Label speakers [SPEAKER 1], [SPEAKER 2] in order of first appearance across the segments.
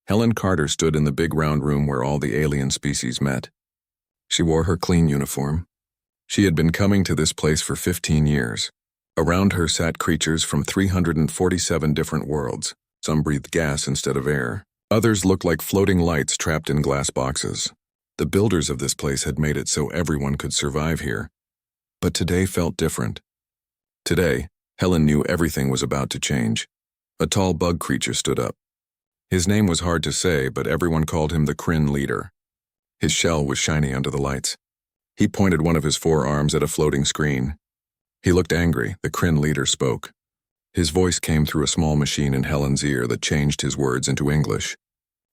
[SPEAKER 1] Helen Carter stood in the big round room where all the alien species met. She wore her clean uniform. She had been coming to this place for 15 years. Around her sat creatures from 347 different worlds. Some breathed gas instead of air. Others looked like floating lights trapped in glass boxes. The builders of this place had made it so everyone could survive here. But today felt different. Today, Helen knew everything was about to change. A tall bug creature stood up. His name was hard to say, but everyone called him the Kryn Leader. His shell was shiny under the lights. He pointed one of his forearms at a floating screen. He looked angry. The Kryn Leader spoke. His voice came through a small machine in Helen's ear that changed his words into English.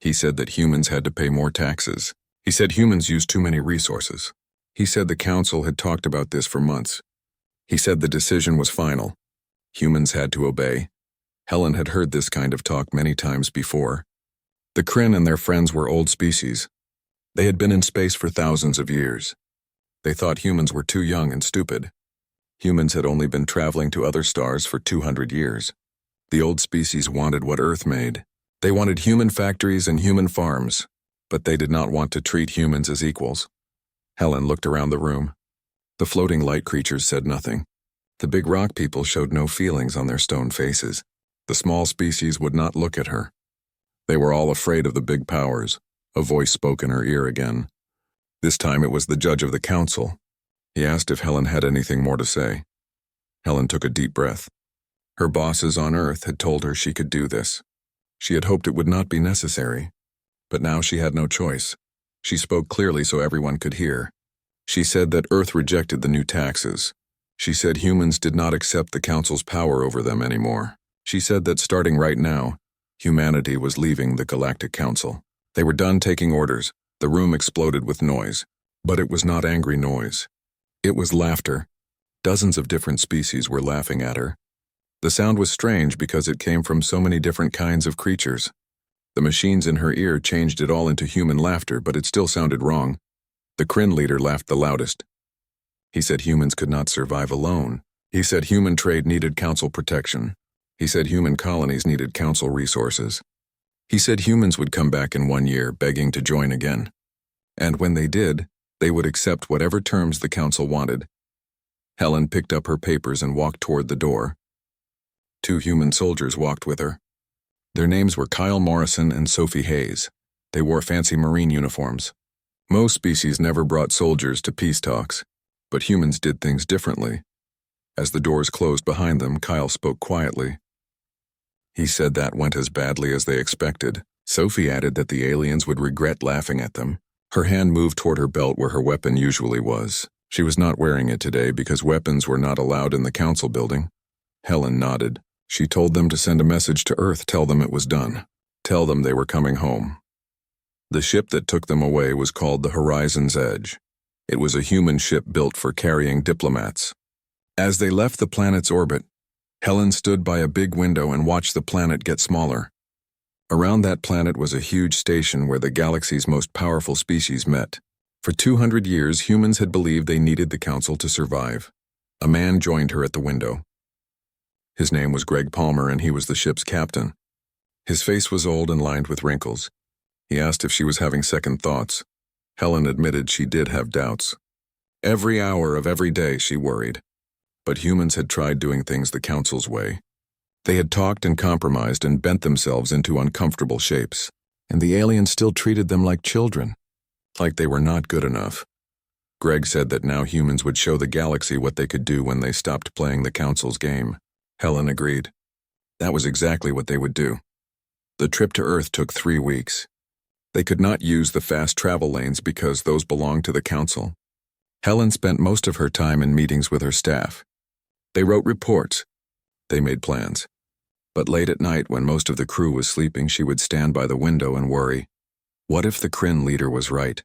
[SPEAKER 1] He said that humans had to pay more taxes. He said humans used too many resources. He said the council had talked about this for months. He said the decision was final. Humans had to obey. Helen had heard this kind of talk many times before. The Kryn and their friends were old species. They had been in space for thousands of years. They thought humans were too young and stupid. Humans had only been traveling to other stars for 200 years. The old species wanted what Earth made. They wanted human factories and human farms, but they did not want to treat humans as equals. Helen looked around the room. The floating light creatures said nothing. The big rock people showed no feelings on their stone faces. The small species would not look at her. They were all afraid of the big powers. A voice spoke in her ear again. This time it was the judge of the council. He asked if Helen had anything more to say. Helen took a deep breath. Her bosses on Earth had told her she could do this. She had hoped it would not be necessary. But now she had no choice. She spoke clearly so everyone could hear. She said that Earth rejected the new taxes. She said humans did not accept the council's power over them anymore. She said that starting right now, humanity was leaving the Galactic Council. They were done taking orders. The room exploded with noise. But it was not angry noise. It was laughter. Dozens of different species were laughing at her. The sound was strange because it came from so many different kinds of creatures. The machines in her ear changed it all into human laughter, but it still sounded wrong. The Kryn Leader laughed the loudest. He said humans could not survive alone. He said human trade needed council protection. He said human colonies needed council resources. He said humans would come back in 1 year, begging to join again. And when they did, they would accept whatever terms the council wanted. Helen picked up her papers and walked toward the door. 2 human soldiers walked with her. Their names were Kyle Morrison and Sophie Hayes. They wore fancy Marine uniforms. Most species never brought soldiers to peace talks, but humans did things differently. As the doors closed behind them, Kyle spoke quietly. He said that went as badly as they expected. Sophie added that the aliens would regret laughing at them. Her hand moved toward her belt where her weapon usually was. She was not wearing it today because weapons were not allowed in the council building. Helen nodded. She told them to send a message to Earth, tell them it was done. Tell them they were coming home. The ship that took them away was called the Horizon's Edge. It was a human ship built for carrying diplomats. As they left the planet's orbit, Helen stood by a big window and watched the planet get smaller. Around that planet was a huge station where the galaxy's most powerful species met. For 200 years, humans had believed they needed the council to survive. A man joined her at the window. His name was Greg Palmer, and he was the ship's captain. His face was old and lined with wrinkles. He asked if she was having second thoughts. Helen admitted she did have doubts. Every hour of every day she worried. But humans had tried doing things the council's way. They had talked and compromised and bent themselves into uncomfortable shapes. And the aliens still treated them like children, like they were not good enough. Greg said that now humans would show the galaxy what they could do when they stopped playing the council's game. Helen agreed. That was exactly what they would do. The trip to Earth took 3 weeks. They could not use the fast travel lanes because those belonged to the council. Helen spent most of her time in meetings with her staff. They wrote reports. They made plans. But late at night, when most of the crew was sleeping, she would stand by the window and worry. What if the Kryn Leader was right?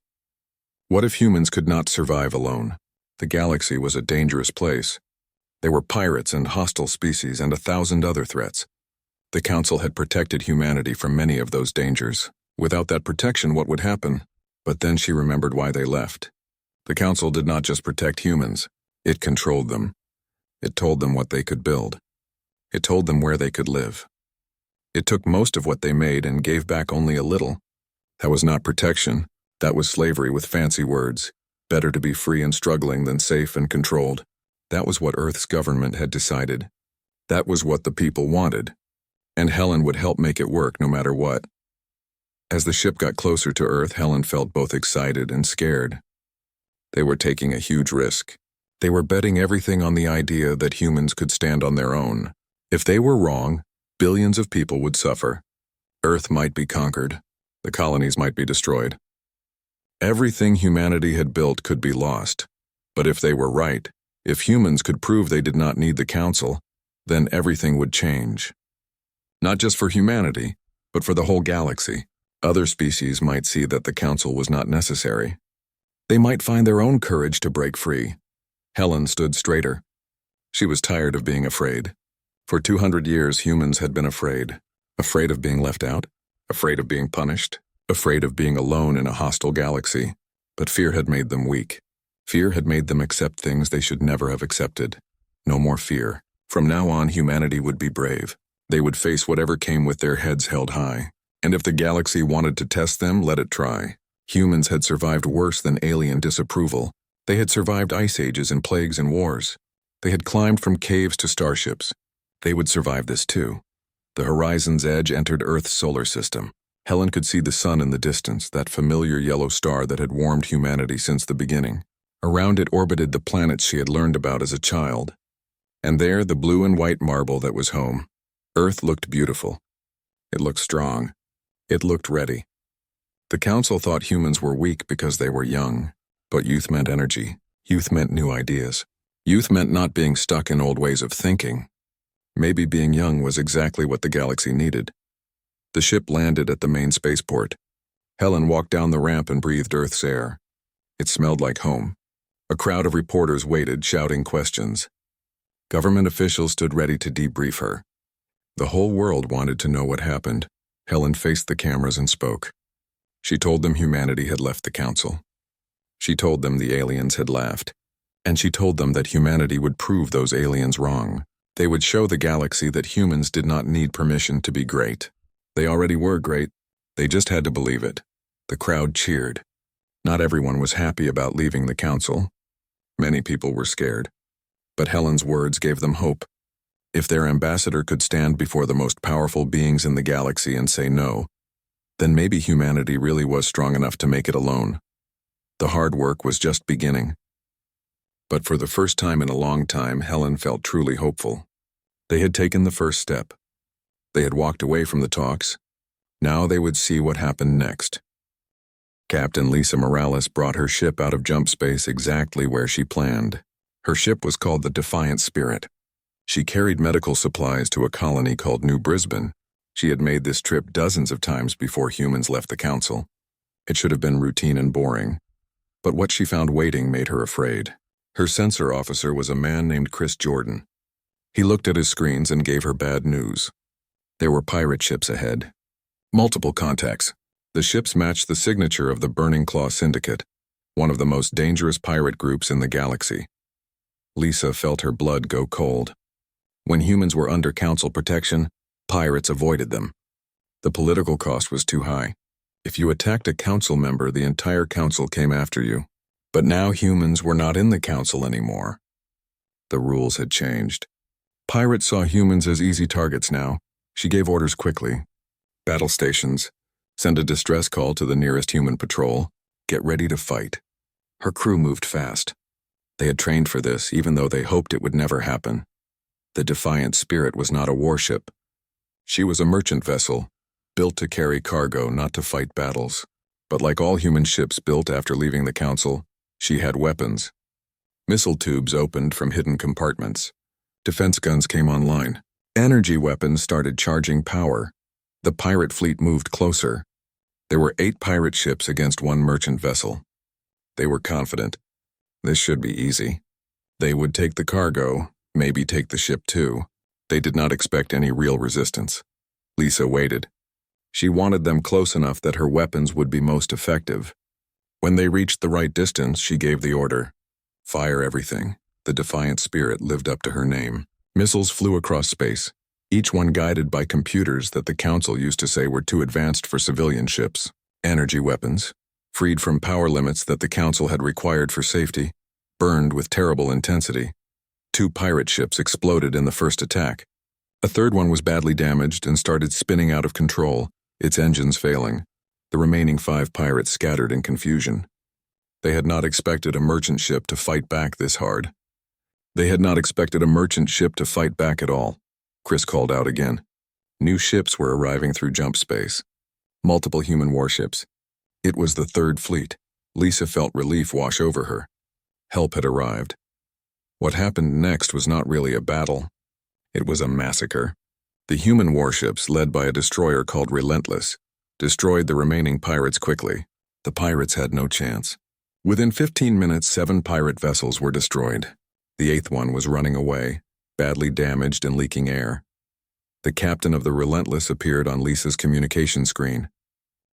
[SPEAKER 1] What if humans could not survive alone? The galaxy was a dangerous place. There were pirates and hostile species and 1,000 other threats. The council had protected humanity from many of those dangers. Without that protection, what would happen? But then she remembered why they left. The council did not just protect humans. It controlled them. It told them what they could build. It told them where they could live. It took most of what they made and gave back only a little. That was not protection. That was slavery with fancy words. Better to be free and struggling than safe and controlled. That was what Earth's government had decided. That was what the people wanted. And Helen would help make it work no matter what. As the ship got closer to Earth, Helen felt both excited and scared. They were taking a huge risk. They were betting everything on the idea that humans could stand on their own. If they were wrong, billions of people would suffer. Earth might be conquered. The colonies might be destroyed. Everything humanity had built could be lost. But if they were right, if humans could prove they did not need the Council, then everything would change. Not just for humanity, but for the whole galaxy. Other species might see that the Council was not necessary. They might find their own courage to break free. Helen stood straighter. She was tired of being afraid. For 200 years, humans had been afraid. Afraid of being left out, afraid of being punished, afraid of being alone in a hostile galaxy. But fear had made them weak. Fear had made them accept things they should never have accepted. No more fear. From now on, humanity would be brave. They would face whatever came with their heads held high. And if the galaxy wanted to test them, let it try. Humans had survived worse than alien disapproval. They had survived ice ages and plagues and wars. They had climbed from caves to starships. They would survive this too. The horizon's edge entered Earth's solar system. Helen could see the sun in the distance, that familiar yellow star that had warmed humanity since the beginning. Around it orbited the planets she had learned about as a child. And there, the blue and white marble that was home. Earth looked beautiful. It looked strong. It looked ready. The Council thought humans were weak because they were young. But youth meant energy. Youth meant new ideas. Youth meant not being stuck in old ways of thinking. Maybe being young was exactly what the galaxy needed. The ship landed at the main spaceport. Helen walked down the ramp and breathed Earth's air. It smelled like home. A crowd of reporters waited, shouting questions. Government officials stood ready to debrief her. The whole world wanted to know what happened. Helen faced the cameras and spoke. She told them humanity had left the Council. She told them the aliens had laughed. And she told them that humanity would prove those aliens wrong. They would show the galaxy that humans did not need permission to be great. They already were great. They just had to believe it. The crowd cheered. Not everyone was happy about leaving the Council. Many people were scared. But Helen's words gave them hope. If their ambassador could stand before the most powerful beings in the galaxy and say no, then maybe humanity really was strong enough to make it alone. The hard work was just beginning. But for the first time in a long time, Helen felt truly hopeful. They had taken the first step. They had walked away from the talks. Now they would see what happened next. Captain Lisa Morales brought her ship out of jump space exactly where she planned. Her ship was called the Defiant Spirit. She carried medical supplies to a colony called New Brisbane. She had made this trip dozens of times before humans left the Council. It should have been routine and boring. But what she found waiting made her afraid. Her sensor officer was a man named Chris Jordan. He looked at his screens and gave her bad news. There were pirate ships ahead. Multiple contacts. The ships matched the signature of the Burning Claw Syndicate, one of the most dangerous pirate groups in the galaxy. Lisa felt her blood go cold. When humans were under Council protection, pirates avoided them. The political cost was too high. If you attacked a Council member, the entire Council came after you. But now humans were not in the Council anymore. The rules had changed. Pirates saw humans as easy targets now. She gave orders quickly. Battle stations. Send a distress call to the nearest human patrol. Get ready to fight. Her crew moved fast. They had trained for this, even though they hoped it would never happen. The Defiant Spirit was not a warship. She was a merchant vessel, built to carry cargo, not to fight battles. But like all human ships built after leaving the Council, she had weapons. Missile tubes opened from hidden compartments. Defense guns came online. Energy weapons started charging power. The pirate fleet moved closer. There were 8 pirate ships against 1 merchant vessel. They were confident. This should be easy. They would take the cargo, maybe take the ship too. They did not expect any real resistance. Lisa waited. She wanted them close enough that her weapons would be most effective. When they reached the right distance, she gave the order. Fire everything. The Defiant Spirit lived up to her name. Missiles flew across space. each one guided by computers that the Council used to say were too advanced for civilian ships. Energy weapons, freed from power limits that the Council had required for safety, burned with terrible intensity. 2 pirate ships exploded in the first attack. A third one was badly damaged and started spinning out of control, its engines failing. The remaining 5 pirates scattered in confusion. They had not expected a merchant ship to fight back this hard. They had not expected a merchant ship to fight back at all. Chris called out again. New ships were arriving through jump space. Multiple human warships. It was the 3rd fleet. Lisa felt relief wash over her. Help had arrived. What happened next was not really a battle. It was a massacre. The human warships, led by a destroyer called Relentless, destroyed the remaining pirates quickly. The pirates had no chance. Within 15 minutes, 7 pirate vessels were destroyed. The 8th one was running away, badly damaged and leaking air. The captain of the Relentless appeared on Lisa's communication screen.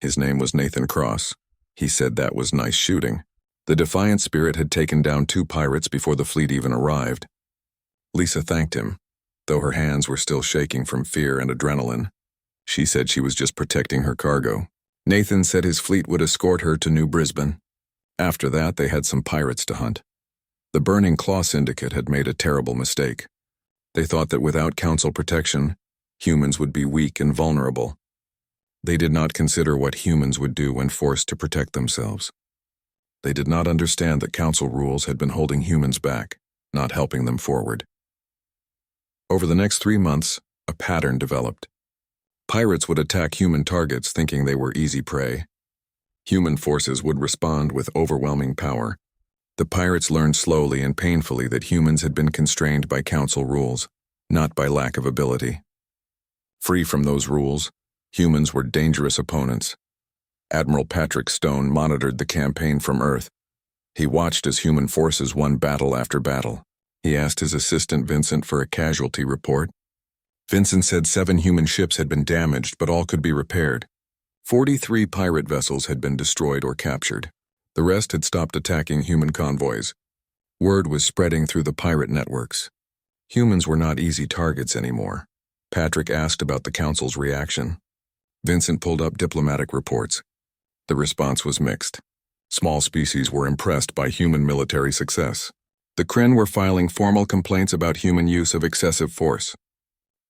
[SPEAKER 1] His name was Nathan Cross. He said that was nice shooting. The Defiant Spirit had taken down 2 pirates before the fleet even arrived. Lisa thanked him, though her hands were still shaking from fear and adrenaline. She said she was just protecting her cargo. Nathan said his fleet would escort her to New Brisbane. After that, they had some pirates to hunt. The Burning Claw Syndicate had made a terrible mistake. They thought that without Council protection, humans would be weak and vulnerable. They did not consider what humans would do when forced to protect themselves. They did not understand that Council rules had been holding humans back, not helping them forward. Over the next 3 months, a pattern developed. Pirates would attack human targets thinking they were easy prey. Human forces would respond with overwhelming power. The pirates learned slowly and painfully that humans had been constrained by Council rules, not by lack of ability. Free from those rules, humans were dangerous opponents. Admiral Patrick Stone monitored the campaign from Earth. He watched as human forces won battle after battle. He asked his assistant Vincent for a casualty report. Vincent said 7 human ships had been damaged, but all could be repaired. 43 pirate vessels had been destroyed or captured. The rest had stopped attacking human convoys. Word was spreading through the pirate networks. Humans were not easy targets anymore. Patrick asked about the Council's reaction. Vincent pulled up diplomatic reports. The response was mixed. Small species were impressed by human military success. The Kryn were filing formal complaints about human use of excessive force.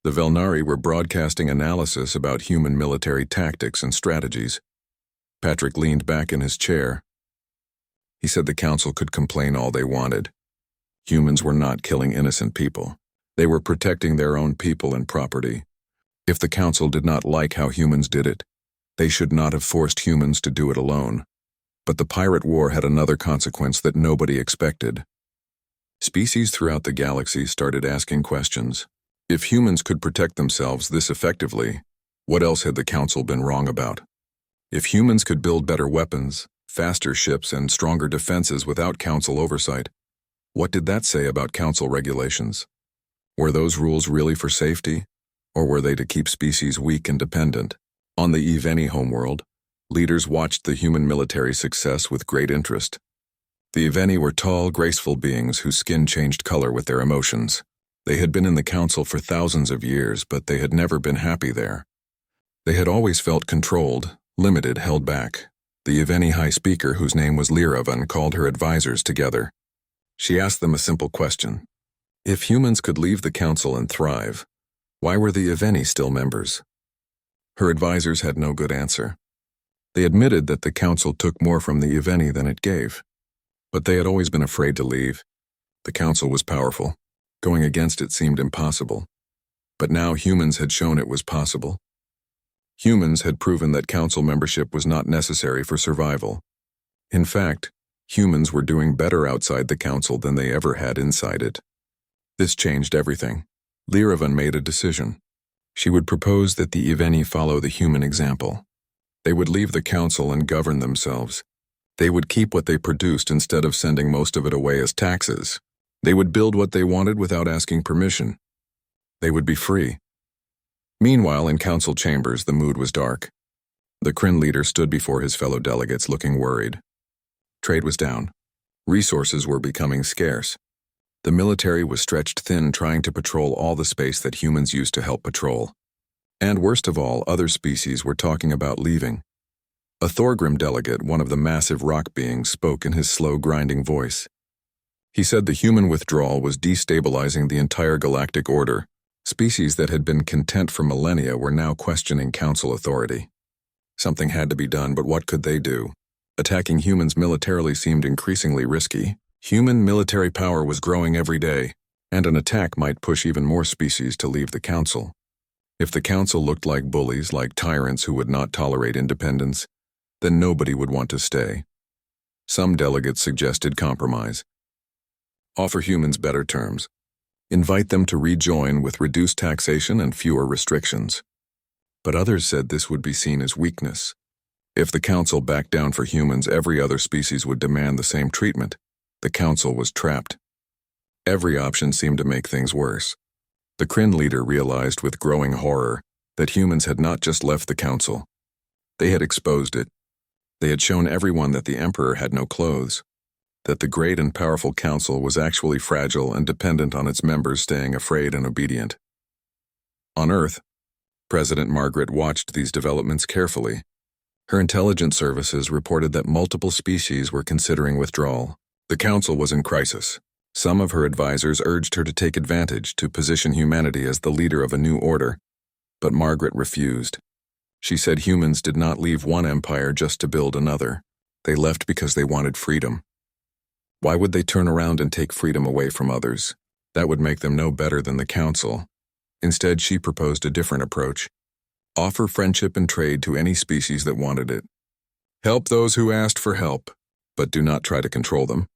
[SPEAKER 1] The Velnari were broadcasting analysis about human military tactics and strategies. Patrick leaned back in his chair. He said the Council could complain all they wanted. Humans were not killing innocent people. They were protecting their own people and property. If the Council did not like how humans did it, they should not have forced humans to do it alone. But the pirate war had another consequence that nobody expected. Species throughout the galaxy started asking questions. If humans could protect themselves this effectively, what else had the Council been wrong about? If humans could build better weapons, faster ships, and stronger defenses without Council oversight, what did that say about Council regulations? Were those rules really for safety, or were they to keep species weak and dependent? On the Eveni homeworld, leaders watched the human military success with great interest. The Eveni were tall, graceful beings whose skin changed color with their emotions. They had been in the Council for thousands of years, but they had never been happy there. They had always felt controlled, limited, held back. The Eveni High Speaker, whose name was Lyravan, called her advisors together. She asked them a simple question. If humans could leave the Council and thrive, why were the Eveni still members? Her advisors had no good answer. They admitted that the Council took more from the Eveni than it gave, but they had always been afraid to leave. The Council was powerful. Going against it seemed impossible. But now humans had shown it was possible. Humans had proven that Council membership was not necessary for survival. In fact, humans were doing better outside the Council than they ever had inside it. This changed everything. Lyravan made a decision. She would propose that the Eveni follow the human example. They would leave the Council and govern themselves. They would keep what they produced instead of sending most of it away as taxes. They would build what they wanted without asking permission. They would be free. Meanwhile, in Council chambers, the mood was dark. The Kryn leader stood before his fellow delegates looking worried. Trade was down. Resources were becoming scarce. The military was stretched thin trying to patrol all the space that humans used to help patrol. And worst of all, other species were talking about leaving. A Thorgrim delegate, one of the massive rock beings, spoke in his slow, grinding voice. He said the human withdrawal was destabilizing the entire galactic order. Species that had been content for millennia were now questioning council authority. Something had to be done, but what could they do? Attacking humans militarily seemed increasingly risky. Human military power was growing every day, and an attack might push even more species to leave the council. If the council looked like bullies, like tyrants who would not tolerate independence, then nobody would want to stay. Some delegates suggested compromise. Offer humans better terms. Invite them to rejoin with reduced taxation and fewer restrictions. But others said this would be seen as weakness. If the council backed down for humans, every other species would demand the same treatment. The council was trapped. Every option seemed to make things worse. The Kryn leader realized with growing horror that humans had not just left the council. They had exposed it. They had shown everyone that the emperor had no clothes, that the great and powerful council was actually fragile and dependent on its members staying afraid and obedient. On Earth, President Margaret watched these developments carefully. Her intelligence services reported that multiple species were considering withdrawal. The council was in crisis. Some of her advisors urged her to take advantage to position humanity as the leader of a new order, but Margaret refused. She said humans did not leave one empire just to build another. They left because they wanted freedom. Why would they turn around and take freedom away from others? That would make them no better than the council. Instead, she proposed a different approach. Offer friendship and trade to any species that wanted it. Help those who asked for help, but do not try to control them.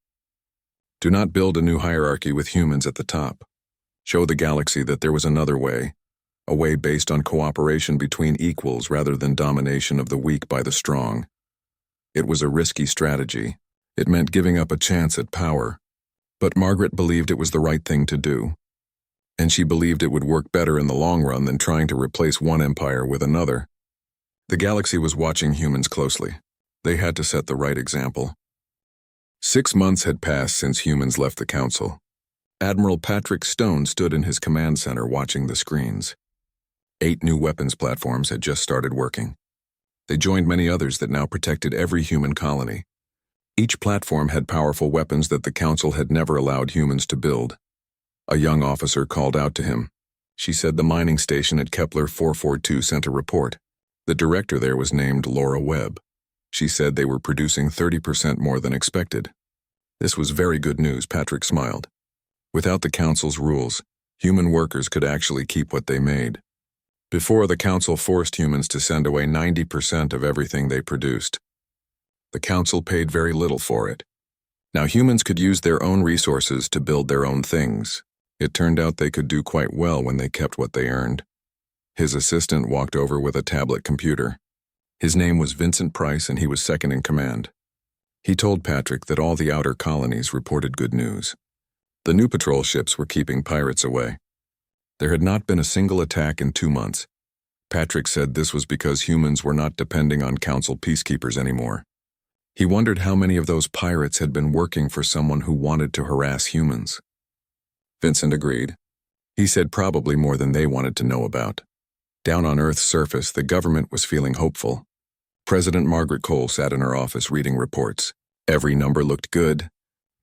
[SPEAKER 1] Do not build a new hierarchy with humans at the top. Show the galaxy that there was another way, a way based on cooperation between equals rather than domination of the weak by the strong. It was a risky strategy. It meant giving up a chance at power. But Margaret believed it was the right thing to do. And she believed it would work better in the long run than trying to replace one empire with another. The galaxy was watching humans closely. They had to set the right example. 6 months had passed since humans left the council. Admiral Patrick Stone stood in his command center watching the screens. 8 new weapons platforms had just started working. They joined many others that now protected every human colony. Each platform had powerful weapons that the council had never allowed humans to build. A young officer called out to him. She said the mining station at Kepler 442 sent a report. The director there was named Laura Webb. She said they were producing 30% more than expected. This was very good news, Patrick smiled. Without the council's rules, human workers could actually keep what they made. Before, the council forced humans to send away 90% of everything they produced. The council paid very little for it. Now humans could use their own resources to build their own things. It turned out they could do quite well when they kept what they earned. His assistant walked over with a tablet computer. His name was Vincent Price and he was second in command. He told Patrick that all the outer colonies reported good news. The new patrol ships were keeping pirates away. There had not been a single attack in 2 months. Patrick said this was because humans were not depending on council peacekeepers anymore. He wondered how many of those pirates had been working for someone who wanted to harass humans. Vincent agreed. He said probably more than they wanted to know about. Down on Earth's surface, the government was feeling hopeful. President Margaret Cole sat in her office reading reports. Every number looked good.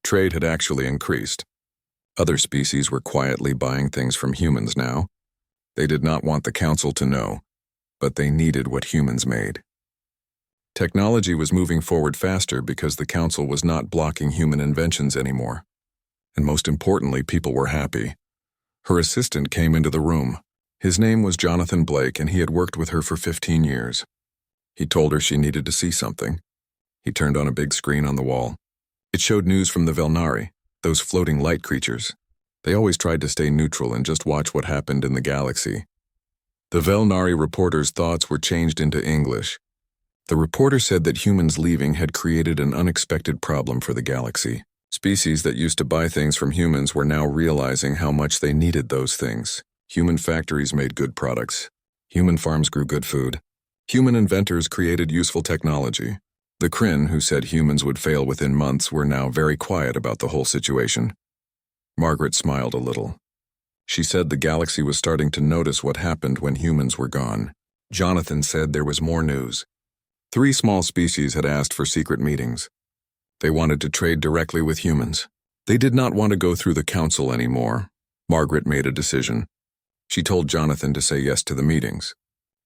[SPEAKER 1] Trade had actually increased. Other species were quietly buying things from humans now. They did not want the council to know, but they needed what humans made. Technology was moving forward faster because the council was not blocking human inventions anymore. And most importantly, people were happy. Her assistant came into the room. His name was Jonathan Blake, and he had worked with her for 15 years. He told her she needed to see something. He turned on a big screen on the wall. It showed news from the Velnari, those floating light creatures. They always tried to stay neutral and just watch what happened in the galaxy. The Velnari reporter's thoughts were changed into English. The reporter said that humans leaving had created an unexpected problem for the galaxy. Species that used to buy things from humans were now realizing how much they needed those things. Human factories made good products. Human farms grew good food. Human inventors created useful technology. The Kryn, who said humans would fail within months, were now very quiet about the whole situation. Margaret smiled a little. She said the galaxy was starting to notice what happened when humans were gone. Jonathan said there was more news. 3 small species had asked for secret meetings. They wanted to trade directly with humans. They did not want to go through the council anymore. Margaret made a decision. She told Jonathan to say yes to the meetings.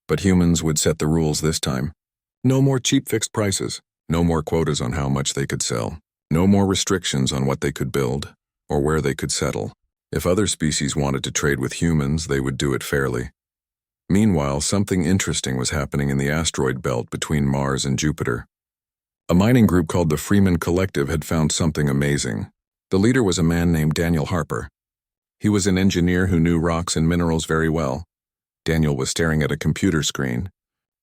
[SPEAKER 1] But humans would set the rules this time. No more cheap fixed prices. No more quotas on how much they could sell. No more restrictions on what they could build or where they could settle. If other species wanted to trade with humans, they would do it fairly. Meanwhile, something interesting was happening in the asteroid belt between Mars and Jupiter. A mining group called the Freeman Collective had found something amazing. The leader was a man named Daniel Harper. He was an engineer who knew rocks and minerals very well. Daniel was staring at a computer screen.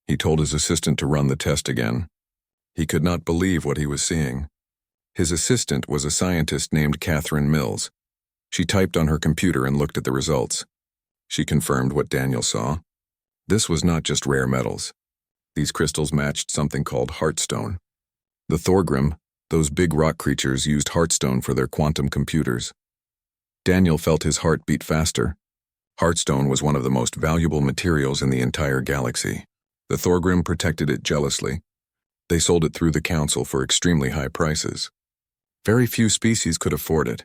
[SPEAKER 1] He told his assistant to run the test again. He could not believe what he was seeing. His assistant was a scientist named Catherine Mills. She typed on her computer and looked at the results. She confirmed what Daniel saw. This was not just rare metals. These crystals matched something called hearthstone. The Thorgrim, those big rock creatures, used hearthstone for their quantum computers. Daniel felt his heart beat faster. Hearthstone was one of the most valuable materials in the entire galaxy. The Thorgrim protected it jealously. They sold it through the council for extremely high prices. Very few species could afford it.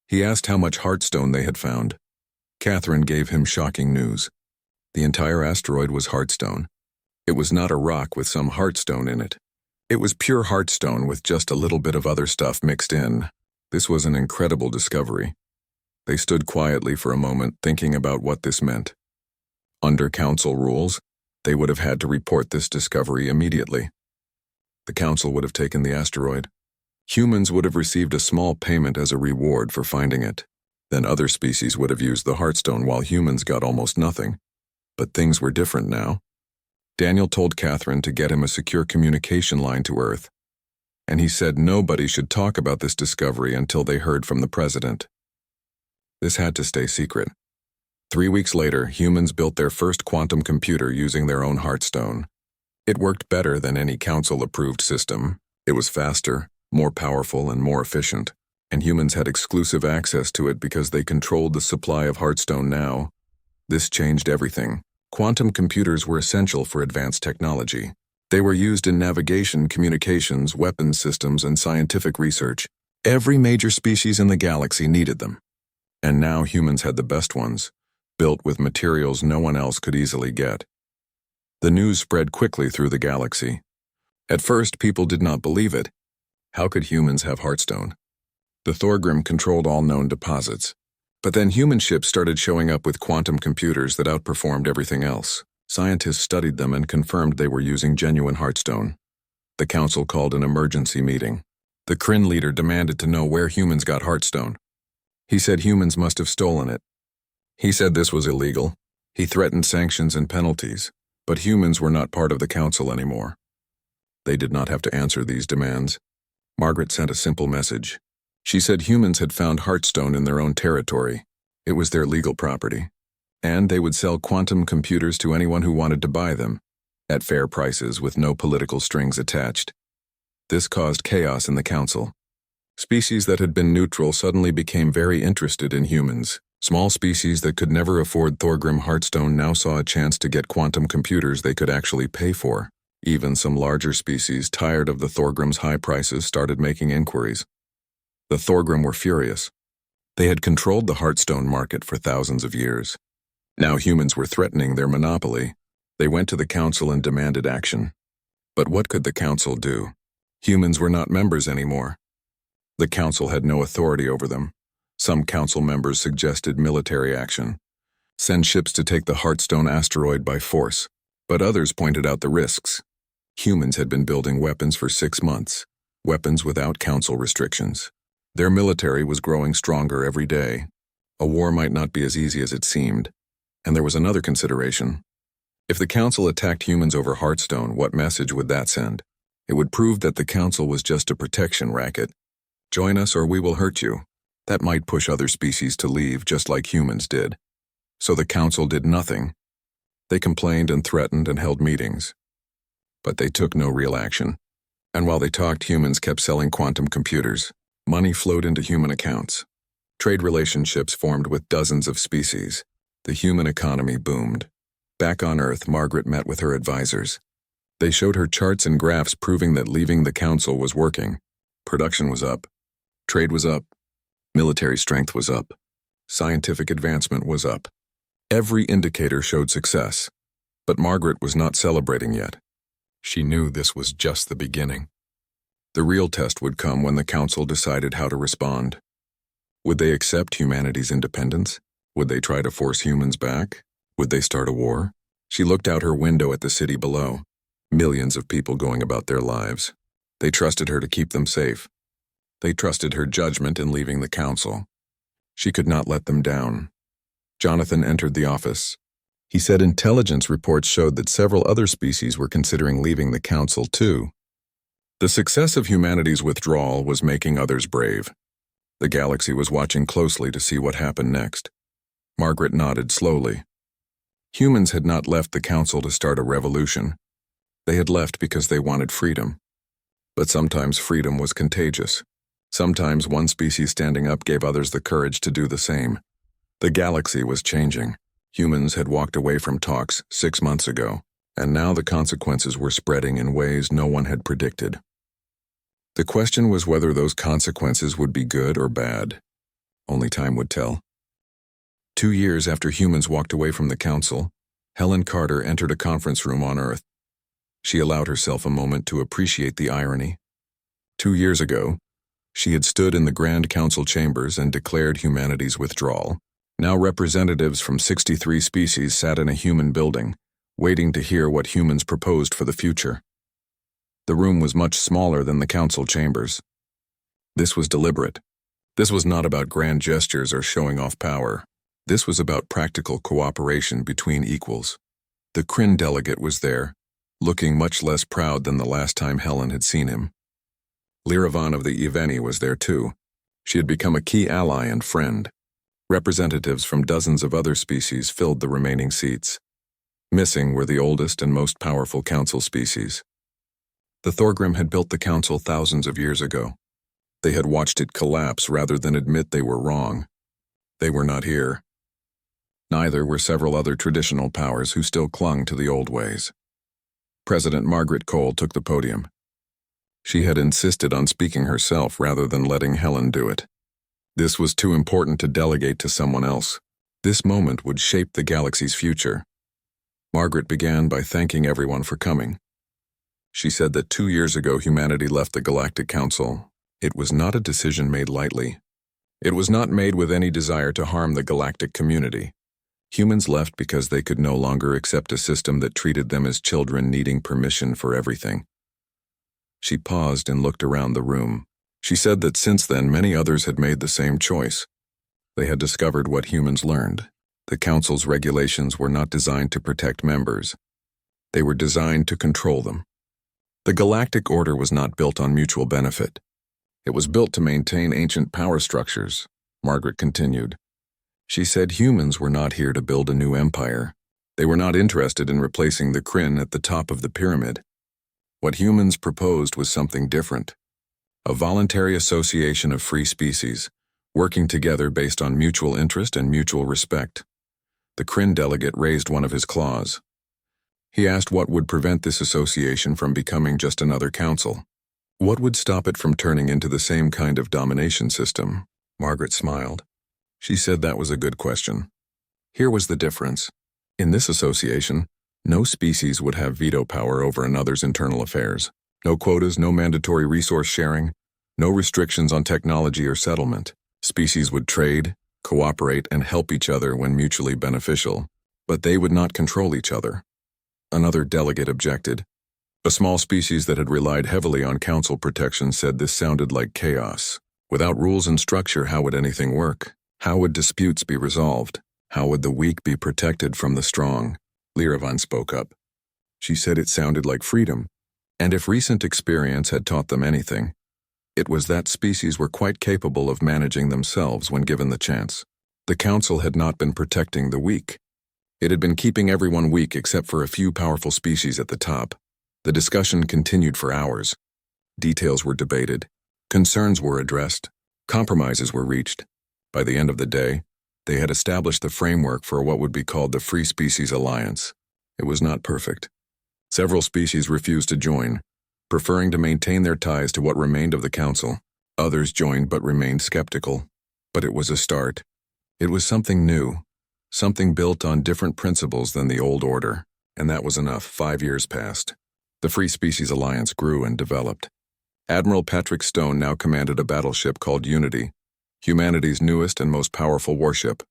[SPEAKER 1] He asked how much hearthstone they had found. Catherine gave him shocking news. The entire asteroid was hearthstone. It was not a rock with some hearthstone in it. It was pure hearthstone with just a little bit of other stuff mixed in. This was an incredible discovery. They stood quietly for a moment, thinking about what this meant. Under council rules, they would have had to report this discovery immediately. The council would have taken the asteroid. Humans would have received a small payment as a reward for finding it. Then other species would have used the hearthstone while humans got almost nothing. But things were different now. Daniel told Catherine to get him a secure communication line to Earth. And he said nobody should talk about this discovery until they heard from the president. This had to stay secret. 3 weeks later, humans built their first quantum computer using their own hearthstone. It worked better than any council-approved system. It was faster, more powerful, and more efficient. And humans had exclusive access to it because they controlled the supply of hearthstone now. This changed everything. Quantum computers were essential for advanced technology. They were used in navigation, communications, weapons systems, and scientific research. Every major species in the galaxy needed them. And now humans had the best ones, built with materials no one else could easily get. The news spread quickly through the galaxy. At first, people did not believe it. How could humans have hearthstone? The Thorgrim controlled all known deposits. But then human ships started showing up with quantum computers that outperformed everything else. Scientists studied them and confirmed they were using genuine hearthstone. The council called an emergency meeting. The Kryn leader demanded to know where humans got hearthstone. He said humans must have stolen it. He said this was illegal. He threatened sanctions and penalties. But humans were not part of the council anymore. They did not have to answer these demands. Margaret sent a simple message. She said humans had found hearthstone in their own territory. It was their legal property. And they would sell quantum computers to anyone who wanted to buy them, at fair prices with no political strings attached. This caused chaos in the council. Species that had been neutral suddenly became very interested in humans. Small species that could never afford Thorgrim hearthstone now saw a chance to get quantum computers they could actually pay for. Even some larger species, tired of the Thorgrim's high prices, started making inquiries. The Thorgrim were furious. They had controlled the hearthstone market for thousands of years. Now humans were threatening their monopoly. They went to the council and demanded action. But what could the council do? Humans were not members anymore. The council had no authority over them. Some council members suggested military action. Send ships to take the Hearthstone asteroid by force. But others pointed out the risks. Humans had been building weapons for 6 months. Weapons without council restrictions. Their military was growing stronger every day. A war might not be as easy as it seemed. And there was another consideration. If the council attacked humans over Hearthstone, what message would that send? It would prove that the council was just a protection racket. Join us or we will hurt you. That might push other species to leave, just like humans did. So the council did nothing. They complained and threatened and held meetings. But they took no real action. And while they talked, humans kept selling quantum computers. Money flowed into human accounts. Trade relationships formed with dozens of species. The human economy boomed. Back on Earth, Margaret met with her advisors. They showed her charts and graphs proving that leaving the council was working. Production was up. Trade was up. Military strength was up. Scientific advancement was up. Every indicator showed success. But Margaret was not celebrating yet. She knew this was just the beginning. The real test would come when the council decided how to respond. Would they accept humanity's independence? Would they try to force humans back? Would they start a war? She looked out her window at the city below. Millions of people going about their lives. They trusted her to keep them safe. They trusted her judgment in leaving the council. She could not let them down. Jonathan entered the office. He said intelligence reports showed that several other species were considering leaving the council too. The success of humanity's withdrawal was making others brave. The galaxy was watching closely to see what happened next. Margaret nodded slowly. Humans had not left the council to start a revolution. They had left because they wanted freedom. But sometimes freedom was contagious. Sometimes one species standing up gave others the courage to do the same. The galaxy was changing. Humans had walked away from talks 6 months ago, and now the consequences were spreading in ways no one had predicted. The question was whether those consequences would be good or bad. Only time would tell. 2 years after humans walked away from the council, Helen Carter entered a conference room on Earth. She allowed herself a moment to appreciate the irony. 2 years ago, she had stood in the Grand Council chambers and declared humanity's withdrawal. Now representatives from 63 species sat in a human building, waiting to hear what humans proposed for the future. The room was much smaller than the council chambers. This was deliberate. This was not about grand gestures or showing off power. This was about practical cooperation between equals. The Kryn delegate was there, looking much less proud than the last time Helen had seen him. Lyravan of the Eveni was there too. She had become a key ally and friend. Representatives from dozens of other species filled the remaining seats. Missing were the oldest and most powerful council species. The Thorgrim had built the council thousands of years ago. They had watched it collapse rather than admit they were wrong. They were not here. Neither were several other traditional powers who still clung to the old ways. President Margaret Cole took the podium. She had insisted on speaking herself rather than letting Helen do it. This was too important to delegate to someone else. This moment would shape the galaxy's future. Margaret began by thanking everyone for coming. She said that 2 years ago humanity left the Galactic Council. It was not a decision made lightly. It was not made with any desire to harm the galactic community. Humans left because they could no longer accept a system that treated them as children needing permission for everything. She paused and looked around the room. She said that since then many others had made the same choice. They had discovered what humans learned. The Council's regulations were not designed to protect members. They were designed to control them. The Galactic Order was not built on mutual benefit. It was built to maintain ancient power structures, Margaret continued. She said humans were not here to build a new empire. They were not interested in replacing the Kryn at the top of the pyramid. What humans proposed was something different. A voluntary association of free species, working together based on mutual interest and mutual respect. The Kryn delegate raised one of his claws. He asked what would prevent this association from becoming just another council. What would stop it from turning into the same kind of domination system? Margaret smiled. She said that was a good question. Here was the difference. In this association, no species would have veto power over another's internal affairs. No quotas, no mandatory resource sharing, no restrictions on technology or settlement. Species would trade, cooperate, and help each other when mutually beneficial, but they would not control each other. Another delegate objected. A small species that had relied heavily on council protection said this sounded like chaos. Without rules and structure, how would anything work? How would disputes be resolved? How would the weak be protected from the strong? Lyravan spoke up. She said it sounded like freedom, and if recent experience had taught them anything, it was that species were quite capable of managing themselves when given the chance. The council had not been protecting the weak. It had been keeping everyone weak except for a few powerful species at the top. The discussion continued for hours. Details were debated. Concerns were addressed. Compromises were reached. By the end of the day, they had established the framework for what would be called the Free Species Alliance. It was not perfect. Several species refused to join, preferring to maintain their ties to what remained of the Council. Others joined but remained skeptical. But it was a start. It was something new, something built on different principles than the old order, and that was enough. 5 years passed. The Free Species Alliance grew and developed. Admiral Patrick Stone now commanded a battleship called Unity, humanity's newest and most powerful warship.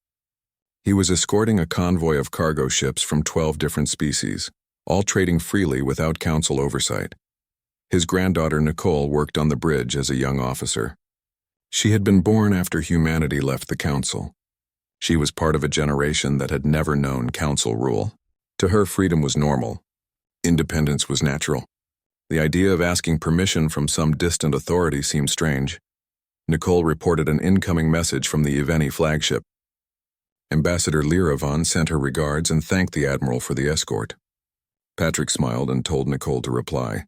[SPEAKER 1] He was escorting a convoy of cargo ships from 12 different species, all trading freely without Council oversight. His granddaughter Nicole worked on the bridge as a young officer. She had been born after humanity left the Council. She was part of a generation that had never known Council rule. To her, freedom was normal. Independence was natural. The idea of asking permission from some distant authority seemed strange. Nicole reported an incoming message from the Yevgeny flagship. Ambassador Lyravon sent her regards and thanked the admiral for the escort. Patrick smiled and told Nicole to reply.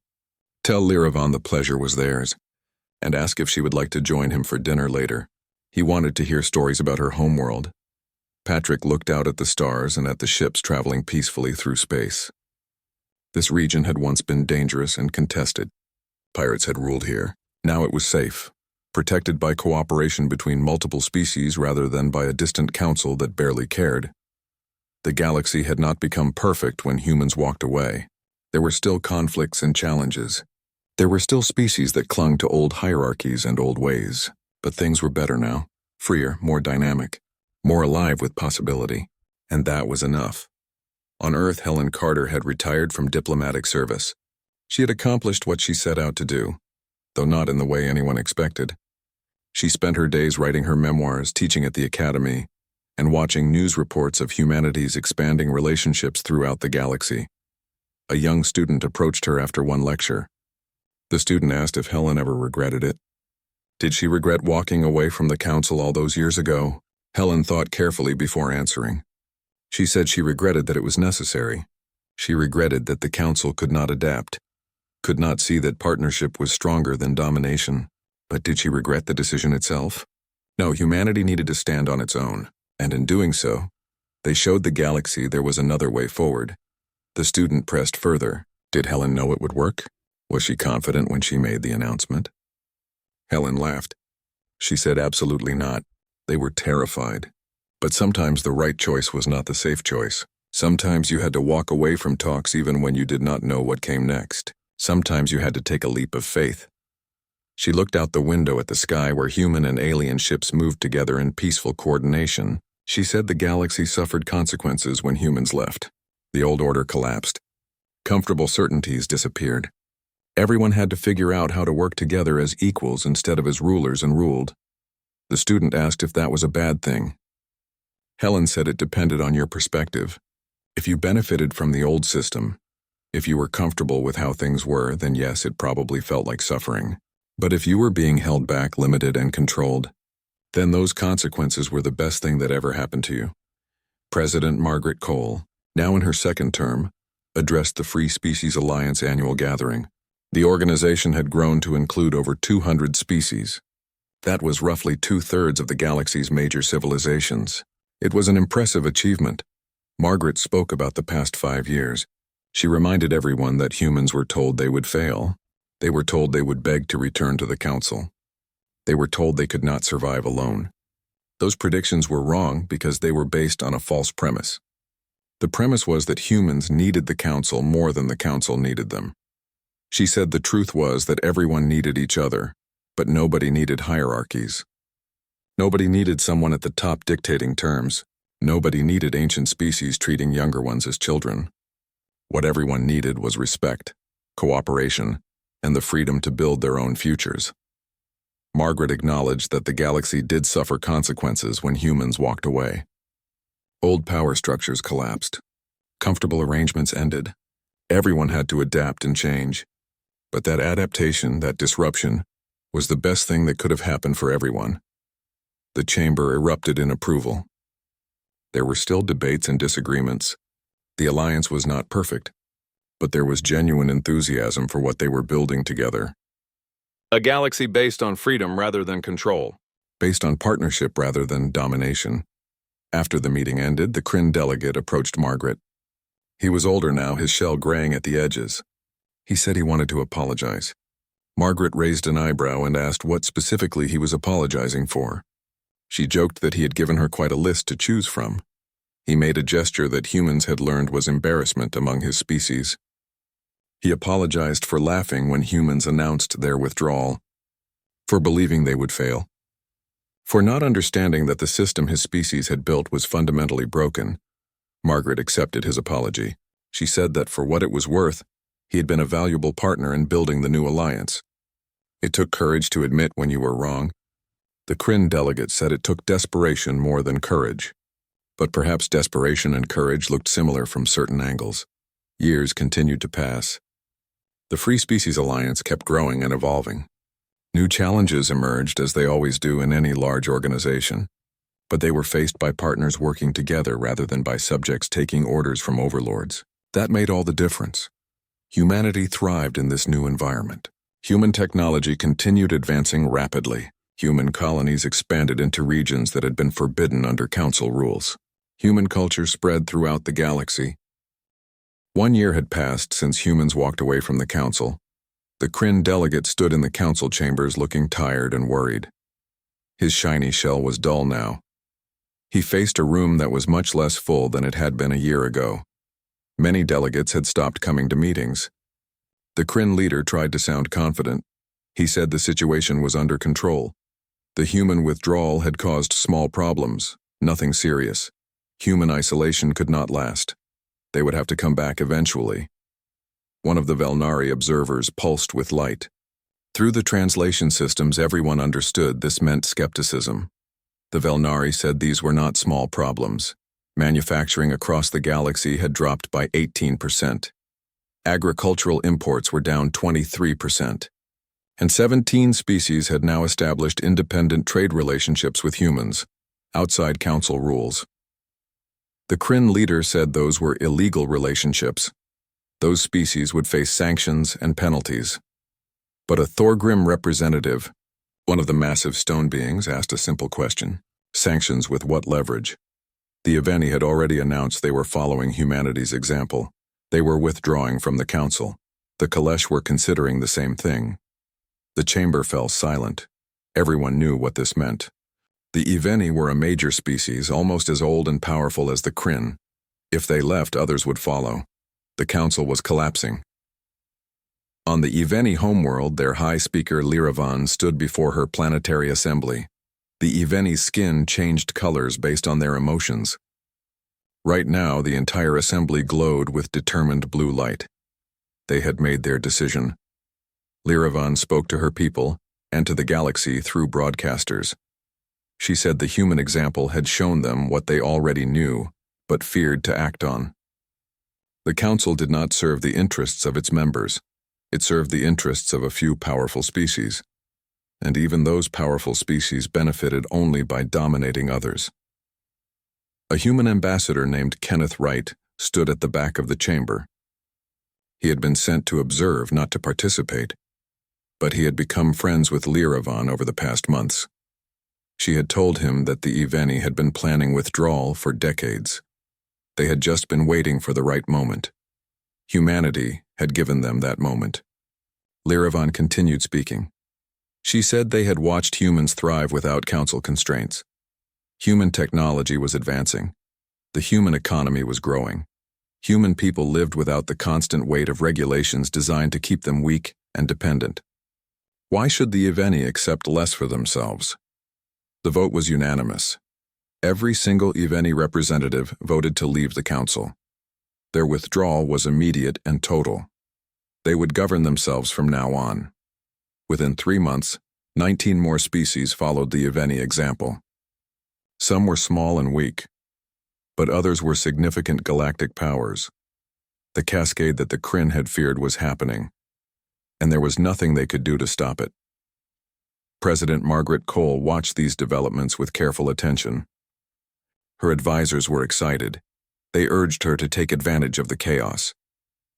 [SPEAKER 1] Tell Lyravon the pleasure was theirs, and ask if she would like to join him for dinner later. He wanted to hear stories about her homeworld. Patrick looked out at the stars and at the ships traveling peacefully through space. This region had once been dangerous and contested. Pirates had ruled here. Now it was safe, protected by cooperation between multiple species rather than by a distant council that barely cared. The galaxy had not become perfect when humans walked away. There were still conflicts and challenges. There were still species that clung to old hierarchies and old ways, but things were better now, freer, more dynamic, more alive with possibility, and that was enough. On Earth, Helen Carter had retired from diplomatic service. She had accomplished what she set out to do, though not in the way anyone expected. She spent her days writing her memoirs, teaching at the academy, and watching news reports of humanity's expanding relationships throughout the galaxy. A young student approached her after one lecture. The student asked if Helen ever regretted it. Did she regret walking away from the Council all those years ago? Helen thought carefully before answering. She said she regretted that it was necessary. She regretted that the Council could not adapt, could not see that partnership was stronger than domination. But did she regret the decision itself? No, humanity needed to stand on its own, and in doing so, they showed the galaxy there was another way forward. The student pressed further. Did Helen know it would work? Was she confident when she made the announcement? Helen laughed. She said absolutely not. They were terrified. But sometimes the right choice was not the safe choice. Sometimes you had to walk away from talks even when you did not know what came next. Sometimes you had to take a leap of faith. She looked out the window at the sky where human and alien ships moved together in peaceful coordination. She said the galaxy suffered consequences when humans left. The old order collapsed. Comfortable certainties disappeared. Everyone had to figure out how to work together as equals instead of as rulers and ruled. The student asked if that was a bad thing. Helen said it depended on your perspective. If you benefited from the old system, if you were comfortable with how things were, then yes, it probably felt like suffering. But if you were being held back, limited, and controlled, then those consequences were the best thing that ever happened to you. President Margaret Cole, now in her second term, addressed the Free Species Alliance annual gathering. The organization had grown to include over 200 species. That was roughly 2/3 of the galaxy's major civilizations. It was an impressive achievement. Margaret spoke about the past 5 years. She reminded everyone that humans were told they would fail. They were told they would beg to return to the Council. They were told they could not survive alone. Those predictions were wrong because they were based on a false premise. The premise was that humans needed the Council more than the Council needed them. She said the truth was that everyone needed each other, but nobody needed hierarchies. Nobody needed someone at the top dictating terms. Nobody needed ancient species treating younger ones as children. What everyone needed was respect, cooperation, and the freedom to build their own futures. Margaret acknowledged that the galaxy did suffer consequences when humans walked away. Old power structures collapsed. Comfortable arrangements ended. Everyone had to adapt and change. But that adaptation, that disruption, was the best thing that could have happened for everyone. The chamber erupted in approval. There were still debates and disagreements. The alliance was not perfect, but there was genuine enthusiasm for what they were building together. A galaxy based on freedom rather than control. based on partnership rather than domination. After the meeting ended, the Kryn delegate approached Margaret. He was older now, his shell graying at the edges. He said he wanted to apologize. Margaret raised an eyebrow and asked what specifically he was apologizing for. She joked that he had given her quite a list to choose from. He made a gesture that humans had learned was embarrassment among his species. He apologized for laughing when humans announced their withdrawal, for believing they would fail, for not understanding that the system his species had built was fundamentally broken. Margaret accepted his apology. She said that for what it was worth, he had been a valuable partner in building the new alliance. It took courage to admit when you were wrong. The Kryn delegate said it took desperation more than courage. But perhaps desperation and courage looked similar from certain angles. Years continued to pass. The Free Species Alliance kept growing and evolving. New challenges emerged, as they always do in any large organization, but they were faced by partners working together rather than by subjects taking orders from overlords. That made all the difference. Humanity thrived in this new environment. Human technology continued advancing rapidly. Human colonies expanded into regions that had been forbidden under council rules. Human culture spread throughout the galaxy. 1 year had passed since humans walked away from the council. The Kryn delegate stood in the council chambers looking tired and worried. His shiny shell was dull now. He faced a room that was much less full than it had been a year ago. Many delegates had stopped coming to meetings. The Kryn leader tried to sound confident. He said the situation was under control. The human withdrawal had caused small problems, nothing serious. Human isolation could not last. They would have to come back eventually. One of the Velnari observers pulsed with light. Through the translation systems, everyone understood this meant skepticism. The Velnari said these were not small problems. Manufacturing across the galaxy had dropped by 18%. Agricultural imports were down 23%. And 17 species had now established independent trade relationships with humans, outside council rules. The Kryn leader said those were illegal relationships. Those species would face sanctions and penalties. But a Thorgrim representative, one of the massive stone beings, asked a simple question. Sanctions with what leverage? The Eveni had already announced they were following humanity's example. They were withdrawing from the council. The Kalesh were considering the same thing. The chamber fell silent. Everyone knew what this meant. The Eveni were a major species, almost as old and powerful as the Kryn. If they left, others would follow. The council was collapsing. On the Eveni homeworld, their high speaker Lyravan stood before her planetary assembly. The Eveni's skin changed colors based on their emotions. Right now, the entire assembly glowed with determined blue light. They had made their decision. Lyravan spoke to her people and to the galaxy through broadcasters. She said the human example had shown them what they already knew, but feared to act on. The council did not serve the interests of its members. It served the interests of a few powerful species. And even those powerful species benefited only by dominating others. A human ambassador named Kenneth Wright stood at the back of the chamber. He had been sent to observe, not to participate, but he had become friends with Lyravan over the past months. She had told him that the Eveni had been planning withdrawal for decades. They had just been waiting for the right moment. Humanity had given them that moment. Lyravan continued speaking. She said they had watched humans thrive without council constraints. Human technology was advancing. The human economy was growing. Human people lived without the constant weight of regulations designed to keep them weak and dependent. Why should the Eveni accept less for themselves? The vote was unanimous. Every single Eveni representative voted to leave the council. Their withdrawal was immediate and total. They would govern themselves from now on. Within 3 months, 19 more species followed the Eveni example. Some were small and weak, but others were significant galactic powers. The cascade that the Kryn had feared was happening, and there was nothing they could do to stop it. President Margaret Cole watched these developments with careful attention. Her advisors were excited. They urged her to take advantage of the chaos.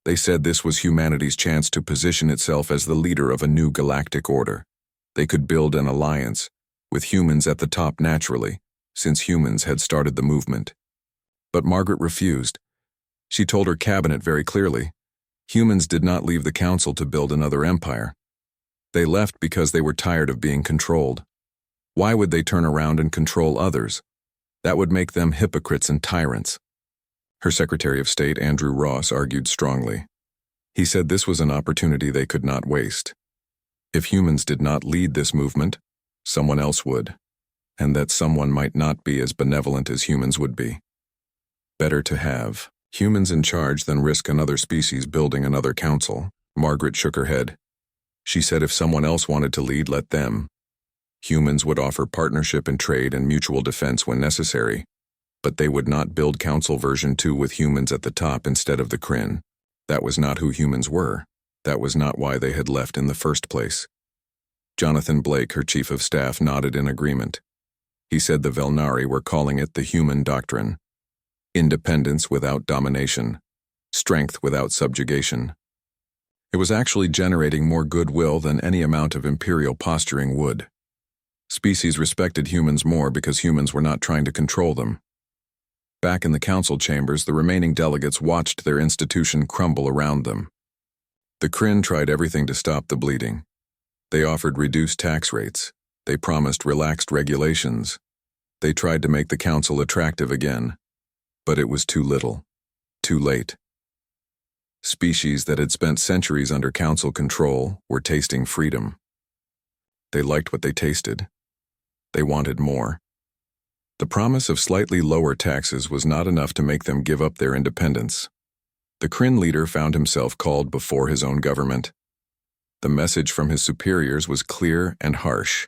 [SPEAKER 1] They said this was humanity's chance to position itself as the leader of a new galactic order. They could build an alliance, with humans at the top naturally, since humans had started the movement. But Margaret refused. She told her cabinet very clearly, humans did not leave the council to build another empire. They left because they were tired of being controlled. Why would they turn around and control others? That would make them hypocrites and tyrants. Her Secretary of State, Andrew Ross, argued strongly. He said this was an opportunity they could not waste. If humans did not lead this movement, someone else would, and that someone might not be as benevolent as humans would be. Better to have humans in charge than risk another species building another council. Margaret shook her head. She said if someone else wanted to lead, let them. Humans would offer partnership in trade and mutual defense when necessary, but they would not build Council version 2 with humans at the top instead of the Kryn. That was not who humans were. That was not why they had left in the first place. Jonathan Blake, her chief of staff, nodded in agreement. He said the Velnari were calling it the human doctrine. Independence without domination. Strength without subjugation. It was actually generating more goodwill than any amount of imperial posturing would. Species respected humans more because humans were not trying to control them. Back in the council chambers, the remaining delegates watched their institution crumble around them. The Kryn tried everything to stop the bleeding. They offered reduced tax rates. They promised relaxed regulations. They tried to make the council attractive again. But it was too little. Too late. Species that had spent centuries under council control were tasting freedom. They liked what they tasted. They wanted more. The promise of slightly lower taxes was not enough to make them give up their independence. The Kryn leader found himself called before his own government. The message from his superiors was clear and harsh.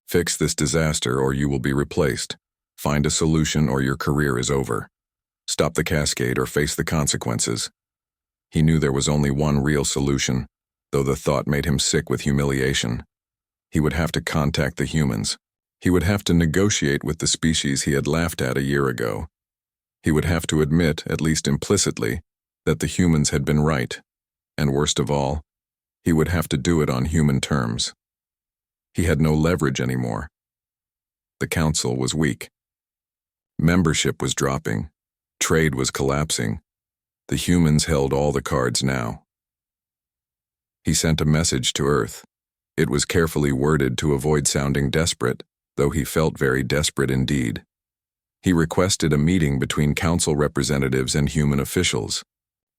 [SPEAKER 1] Fix this disaster or you will be replaced. Find a solution or your career is over. Stop the cascade or face the consequences. He knew there was only one real solution, though the thought made him sick with humiliation. He would have to contact the humans. He would have to negotiate with the species he had laughed at a year ago. He would have to admit, at least implicitly, that the humans had been right. And worst of all, he would have to do it on human terms. He had no leverage anymore. The council was weak. Membership was dropping. Trade was collapsing. The humans held all the cards now. He sent a message to Earth. It was carefully worded to avoid sounding desperate, though he felt very desperate indeed. He requested a meeting between council representatives and human officials.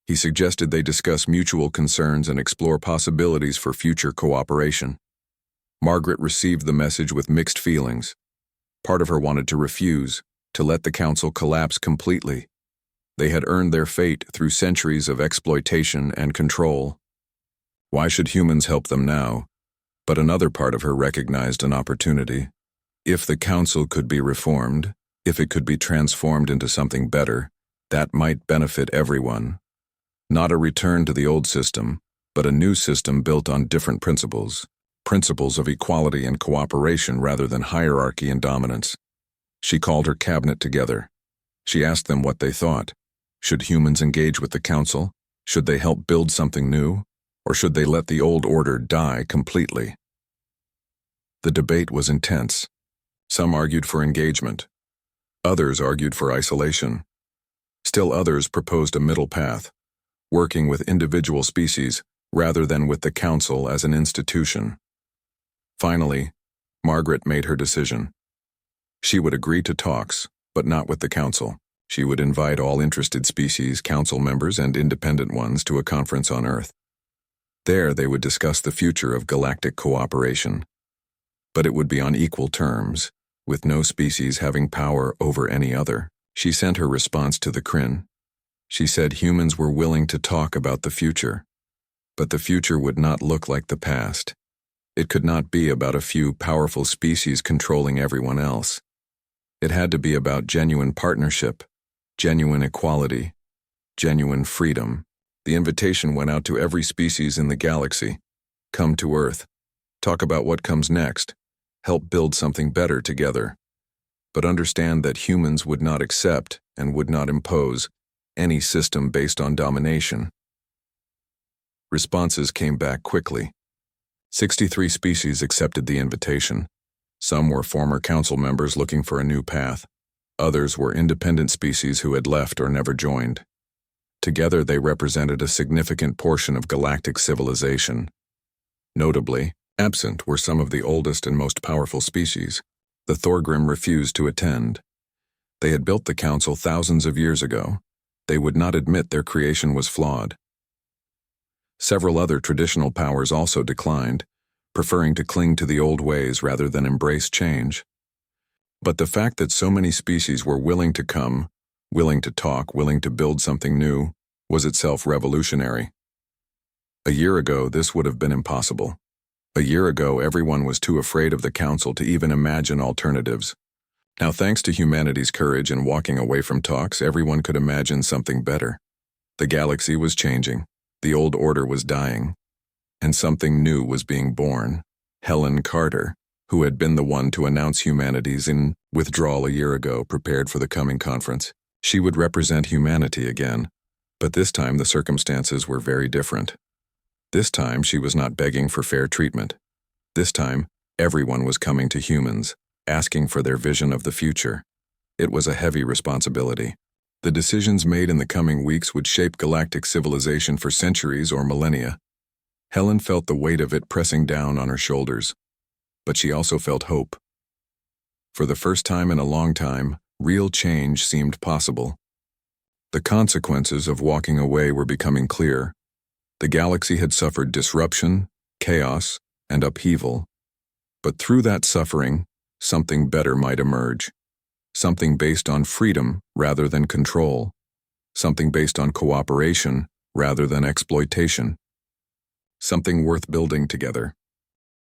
[SPEAKER 1] He suggested they discuss mutual concerns and explore possibilities for future cooperation. Margaret received the message with mixed feelings. Part of her wanted to refuse, to let the council collapse completely. They had earned their fate through centuries of exploitation and control. Why should humans help them now? But another part of her recognized an opportunity. If the council could be reformed, if it could be transformed into something better, that might benefit everyone. Not a return to the old system, but a new system built on different principles. Principles of equality and cooperation rather than hierarchy and dominance. She called her cabinet together. She asked them what they thought. Should humans engage with the council? Should they help build something new? Or should they let the old order die completely? The debate was intense. Some argued for engagement. Others argued for isolation. Still others proposed a middle path, working with individual species rather than with the council as an institution. Finally, Margaret made her decision. She would agree to talks, but not with the council. She would invite all interested species, council members, and independent ones to a conference on Earth. There they would discuss the future of galactic cooperation. But it would be on equal terms, with no species having power over any other. She sent her response to the Kryn. She said humans were willing to talk about the future, but the future would not look like the past. It could not be about a few powerful species controlling everyone else. It had to be about genuine partnership, genuine equality, genuine freedom. The invitation went out to every species in the galaxy. Come to Earth. Talk about what comes next. Help build something better together. But understand that humans would not accept and would not impose any system based on domination. Responses came back quickly. 63 species accepted the invitation. Some were former council members looking for a new path. Others were independent species who had left or never joined. Together, they represented a significant portion of galactic civilization. Notably, absent were some of the oldest and most powerful species. The Thorgrim refused to attend. They had built the council thousands of years ago. They would not admit their creation was flawed. Several other traditional powers also declined, preferring to cling to the old ways rather than embrace change. But the fact that so many species were willing to come, willing to talk, willing to build something new, was itself revolutionary. A year ago, this would have been impossible. A year ago, everyone was too afraid of the council to even imagine alternatives. Now, thanks to humanity's courage in walking away from talks, everyone could imagine something better. The galaxy was changing, the old order was dying, and something new was being born. Helen Carter, who had been the one to announce humanity's withdrawal a year ago, prepared for the coming conference. She would represent humanity again, but this time the circumstances were very different. This time she was not begging for fair treatment. This time, everyone was coming to humans, asking for their vision of the future. It was a heavy responsibility. The decisions made in the coming weeks would shape galactic civilization for centuries or millennia. Helen felt the weight of it pressing down on her shoulders, but she also felt hope. For the first time in a long time, real change seemed possible. The consequences of walking away were becoming clear. The galaxy had suffered disruption, chaos, and upheaval. But through that suffering, something better might emerge. Something based on freedom rather than control. Something based on cooperation rather than exploitation. Something worth building together.